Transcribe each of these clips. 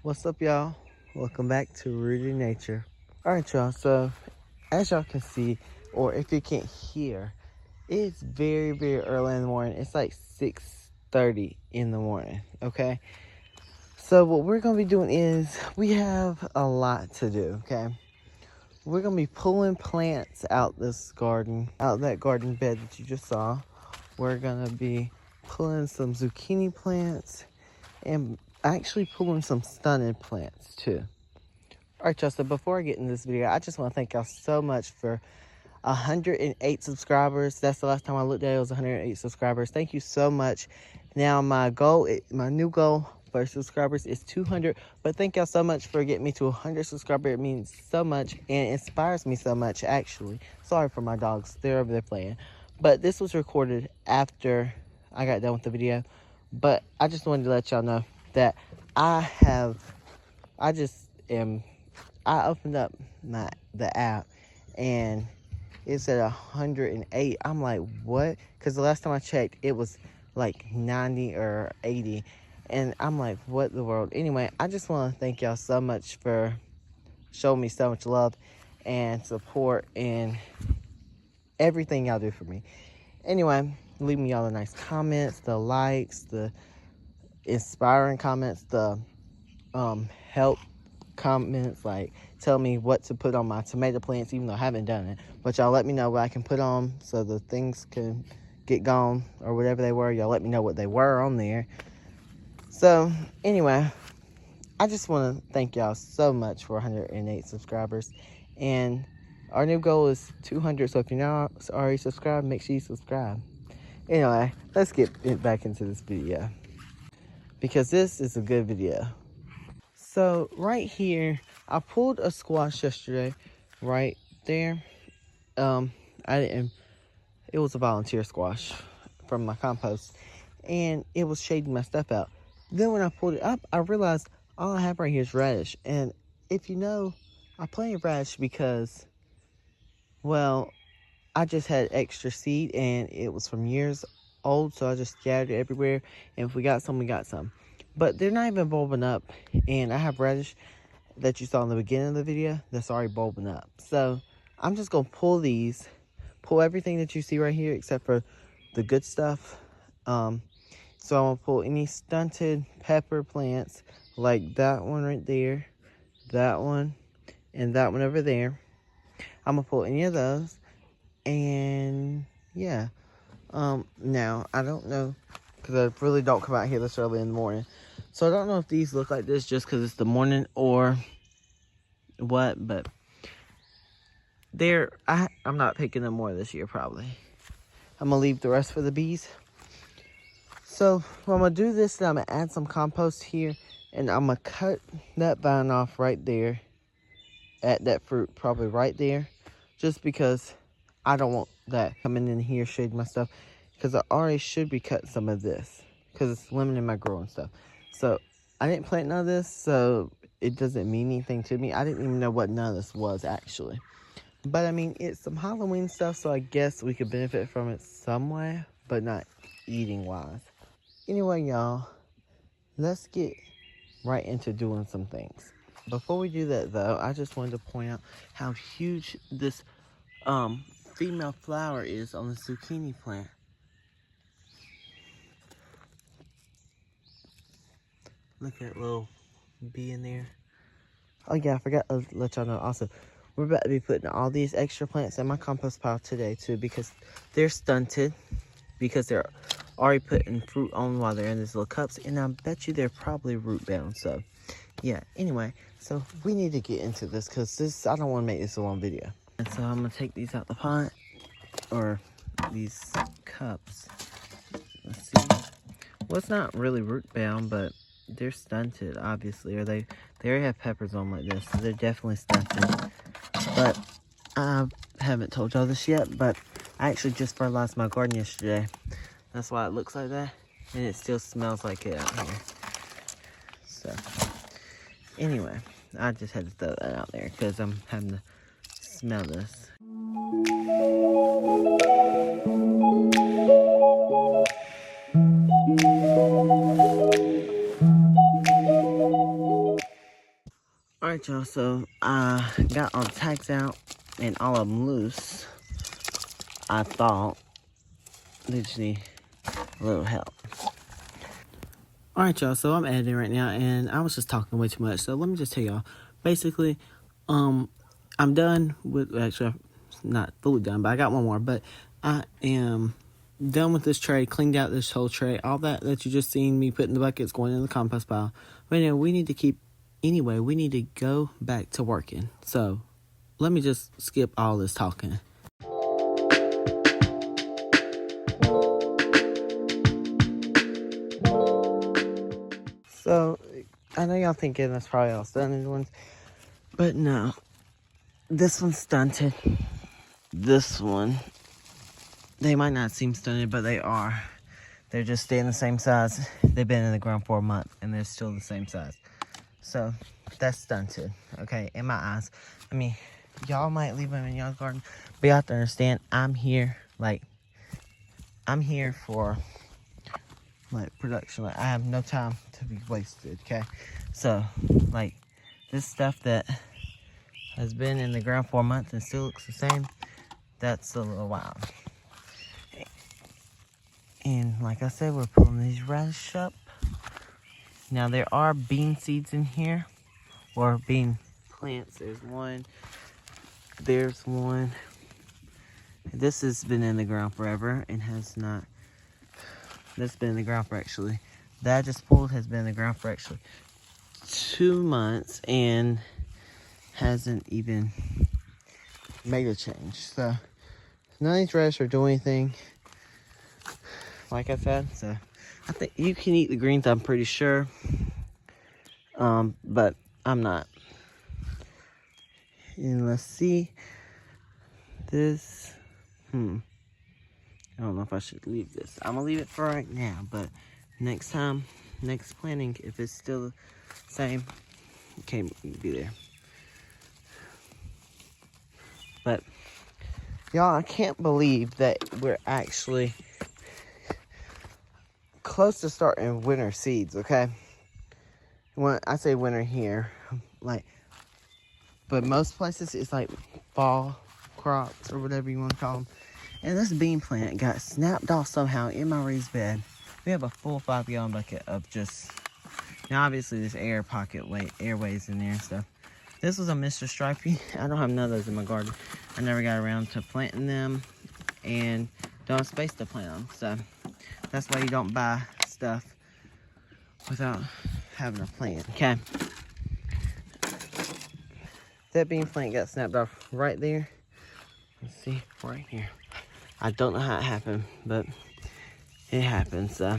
What's up, y'all? Welcome back to Rooted Nature. Alright, y'all, so as y'all can see, or if you can't hear, it's very, very early in the morning. It's like 6:30 in the morning, okay? So what we're going to be doing is, we have a lot to do, okay? We're going to be pulling plants out this garden, out that garden bed that you just saw. We're going to be pulling some zucchini plants and actually pulling some stunted plants too. Alright, y'all, so before I get into this video, I just want to thank y'all so much for 108 subscribers. That's the last time I looked at it, was 108 subscribers. Thank you so much. Now my new goal for subscribers is 200, but thank y'all so much for getting me to 100 subscribers. It means so much and inspires me so much, actually. Sorry for my dogs, they're over there playing. But this was recorded after I got done with the video. But I just wanted to let y'all know that I opened up the app and it said 108. I'm like, what? Because the last time I checked, it was like 90 or 80. And I'm like, what the world? Anyway, I just want to thank y'all so much for showing me so much love and support and everything y'all do for me. Anyway, leave me all the nice comments, the likes, the inspiring comments, the help comments, like tell me what to put on my tomato plants, even though I haven't done it. But y'all let me know what I can put on so the things can get gone or whatever they were. Y'all let me know what they were on there. So anyway, I just want to thank y'all so much for 108 subscribers. And our new goal is 200. So if you're not already subscribed, make sure you subscribe. Anyway, let's get back into this video, because this is a good video. So right here, I pulled a squash yesterday, right there. It was a volunteer squash from my compost, and it was shading my stuff out. Then when I pulled it up, I realized all I have right here is radish. And if you know, I planted radish because, well, I just had extra seed and it was from years old, so I just scattered it everywhere. And if we got some, we got some. But they're not even bulbing up, and I have radish that you saw in the beginning of the video that's already bulbing up. So I'm just gonna pull everything that you see right here except for the good stuff. So I'm gonna pull any stunted pepper plants, like that one right there, that one, and that one over there. I'm gonna pull any of those, and yeah. Now I don't know, because I really don't come out here this early in the morning, so I don't know if these look like this just because it's the morning or what, but I'm not picking them more this year, probably. I'm gonna leave the rest for the bees. So I'm gonna do this, and I'm gonna add some compost here, and I'm gonna cut that vine off right there at that fruit, probably right there, just because I don't want that coming in here shading my stuff, because I already should be cutting some of this because it's limiting my growing stuff. So I didn't plant none of this, so it doesn't mean anything to me. I didn't even know what none of this was, actually. But I mean, it's some Halloween stuff, so I guess we could benefit from it some way, but not eating wise. Anyway, y'all, let's get right into doing some things. Before we do that, though, I just wanted to point out how huge this female flower is on the zucchini plant. Look at that little bee in there. Oh yeah, I forgot to let y'all know also, we're about to be putting all these extra plants in my compost pile today too, because they're stunted, because they're already putting fruit on while they're in these little cups, and I bet you they're probably root bound. So yeah, anyway, so we need to get into this, because I don't want to make this a long video. And so I'm going to take these out the pot, or these cups. Let's see. Well, it's not really root bound, but they're stunted, obviously. Or they already have peppers on like this, so they're definitely stunted. But I haven't told y'all this yet, but I actually just fertilized my garden yesterday. That's why it looks like that. And it still smells like it out here. So, anyway, I just had to throw that out there because I'm having to smell this. Alright, y'all, so I got all the tags out and all of them loose. I thought they just need a little help. Alright, y'all, so I'm editing right now and I was just talking way too much. So let me just tell y'all, basically, I'm done with, actually, not fully done, but I got one more. But I am done with this tray, cleaned out this whole tray. All that you just seen me put in the buckets going in the compost pile. But anyway, we need to go back to working. So let me just skip all this talking. So I know y'all thinking that's probably all stunted ones, but no. This one's stunted. This one, they might not seem stunted, but they are. They're just staying the same size. They've been in the ground for a month, and they're still the same size. So, that's stunted, okay, in my eyes. I mean, y'all might leave them in y'all's garden, but you have to understand, I'm here for, production. I have no time to be wasted, okay? So, this stuff that has been in the ground for a month and still looks the same, that's a little wild. And like I said, we're pulling these radishes up. Now there are bean seeds in here, or bean plants. There's one. This has been in the ground forever and has not. That's been in the ground for actually. That I just pulled has been in the ground for actually 2 months and hasn't even made a change. So none of these radishes are doing anything. Like I said, so I think you can eat the greens, I'm pretty sure. But I'm not. And let's see. This, I don't know if I should leave this. I'm gonna leave it for right now, but next planting, if it's still the same, it can't be there. But, y'all, I can't believe that we're actually close to starting winter seeds, okay? When I say winter here, but most places it's like fall crops or whatever you want to call them. And this bean plant got snapped off somehow in my raised bed. We have a full 5-gallon bucket of just, now obviously there's airways in there and stuff. This was a Mr. Stripey. I don't have none of those in my garden. I never got around to planting them and don't have space to plant them. So that's why you don't buy stuff without having a plant, okay? That bean plant got snapped off right there. Let's see, right here. I don't know how it happened, but it happened, so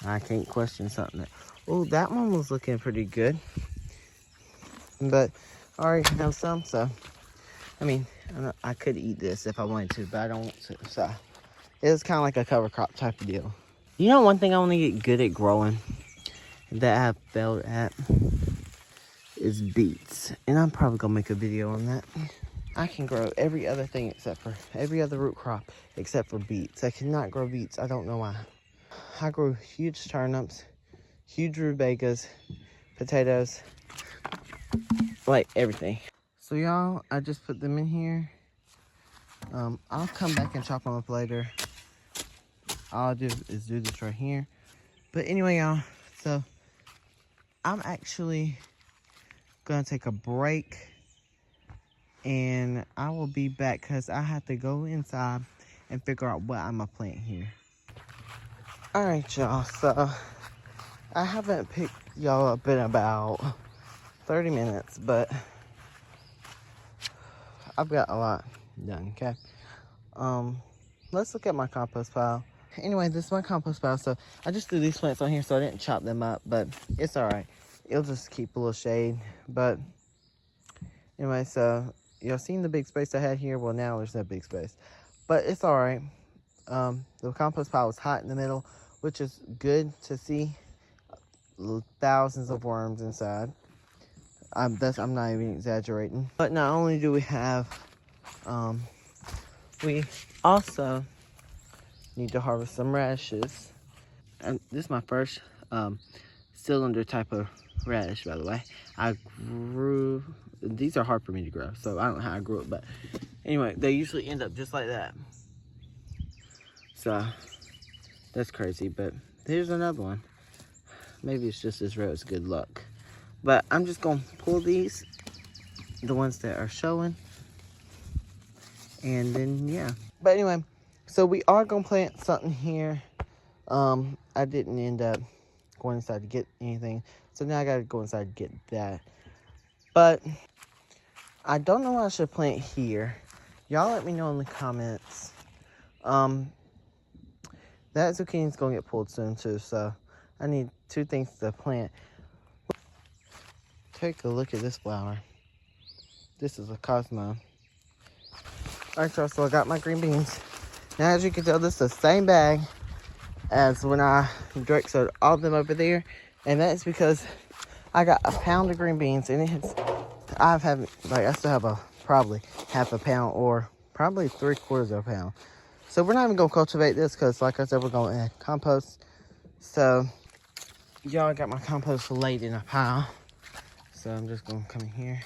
I can't question something. Oh, that one was looking pretty good. But I already have some, so I mean, I could eat this if I wanted to, but I don't want to, so it's kind of like a cover crop type of deal. You know, one thing I want to get good at growing that I have failed at is beets, and I'm probably gonna make a video on that. I can grow every other thing every other root crop except for beets. I cannot grow beets. I don't know why. I grow huge turnips, huge rutabagas, potatoes, like everything. So y'all, I just put them in here. I'll come back and chop them up later. All I'll do is do this right here. But anyway, y'all, so I'm actually gonna take a break and I will be back because I have to go inside and figure out what I'm gonna plant here. Alright, y'all, so I haven't picked y'all up in about 30 minutes, but I've got a lot done, okay? Let's look at my compost pile. Anyway, this is my compost pile, so I just threw these plants on here so I didn't chop them up, but it's alright. It'll just keep a little shade, but anyway, so y'all seen the big space I had here? Well, now there's no big space, but it's alright. The compost pile was hot in the middle, which is good to see. Thousands of worms inside. I'm not even exaggerating. But not only do we have, we also need to harvest some radishes. And this is my first cylinder type of radish, by the way. I grew, these are hard for me to grow, so I don't know how I grew it, but anyway, they usually end up just like that. So that's crazy, but here's another one. Maybe it's just this road's good luck. But I'm just gonna pull these, the ones that are showing, and then yeah. But anyway, so we are gonna plant something here. I didn't end up going inside to get anything, so now I gotta go inside to get that. But I don't know what I should plant here. Y'all let me know in the comments. That zucchini's gonna get pulled soon too, so I need 2 things to plant. Take a look at this flower. This is a Cosmo. Alright, y'all, so I got my green beans. Now, as you can tell, this is the same bag as when I direct sowed all of them over there. And that's because I got a pound of green beans, and I still have probably half a pound or probably 3/4 of a pound. So we're not even gonna cultivate this because, like I said, we're gonna add compost. So y'all, got my compost laid in a pile. So I'm just gonna come in here,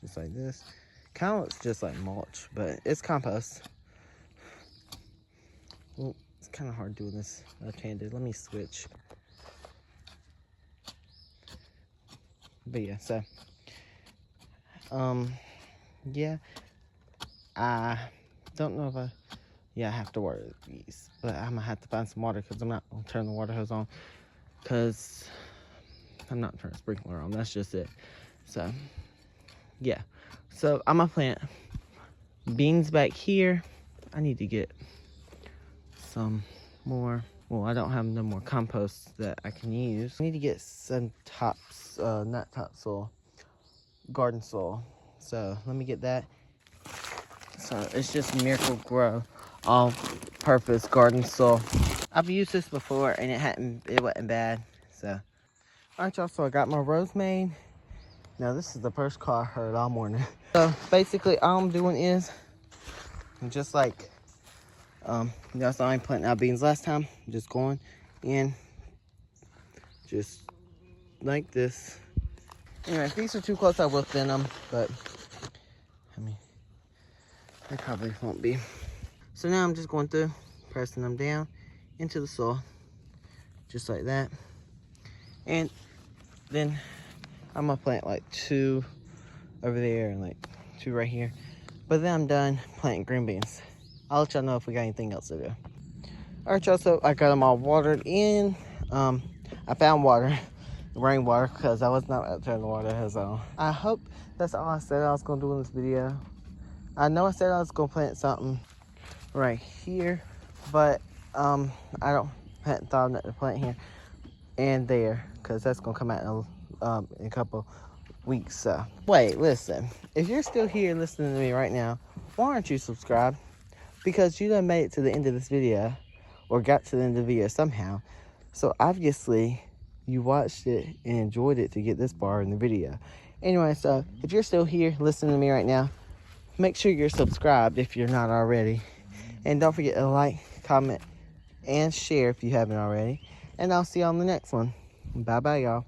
just like this. Kind of looks just like mulch, but it's compost. Well, it's kind of hard doing this left-handed. Let me switch. But yeah, so yeah, I don't know if I have to water these, but I'm gonna have to find some water because I'm not gonna turn the water hose on because I'm not turning the sprinkler on. That's just it. So yeah, so I'm gonna plant beans back here. I need to get some more. Well, I don't have no more compost that I can use. I need to get some not topsoil, garden soil. So let me get that. So it's just Miracle-Gro all-purpose garden soil. I've used this before and it wasn't bad. So alright, y'all, so I got my rows made. Now this is the first call I heard all morning. So basically all I'm doing is just like y'all saw me planting out beans last time. I'm just going in just like this. Anyway, if these are too close, I will thin them, but I mean, they probably won't be. So now I'm just going through, pressing them down into the soil, just like that. And then I'm gonna plant like 2 over there and like 2 right here. But then I'm done planting green beans. I'll let y'all know if we got anything else to do. Alright, y'all, so I got them all watered in. I found water, rainwater, because I was not about to turn the water hose on. I hope that's all I said I was gonna do in this video. I know I said I was gonna plant something right here, but I hadn't thought of that to plant here and there, because that's gonna come out in a couple weeks. So wait, listen, if you're still here listening to me right now, why aren't you subscribed? Because you done made it to the end of this video, or got to the end of the video somehow. So obviously you watched it and enjoyed it to get this far in the video. Anyway, so if you're still here listening to me right now, make sure you're subscribed if you're not already. And don't forget to like, comment, and share if you haven't already. And I'll see you on the next one. Bye-bye, y'all.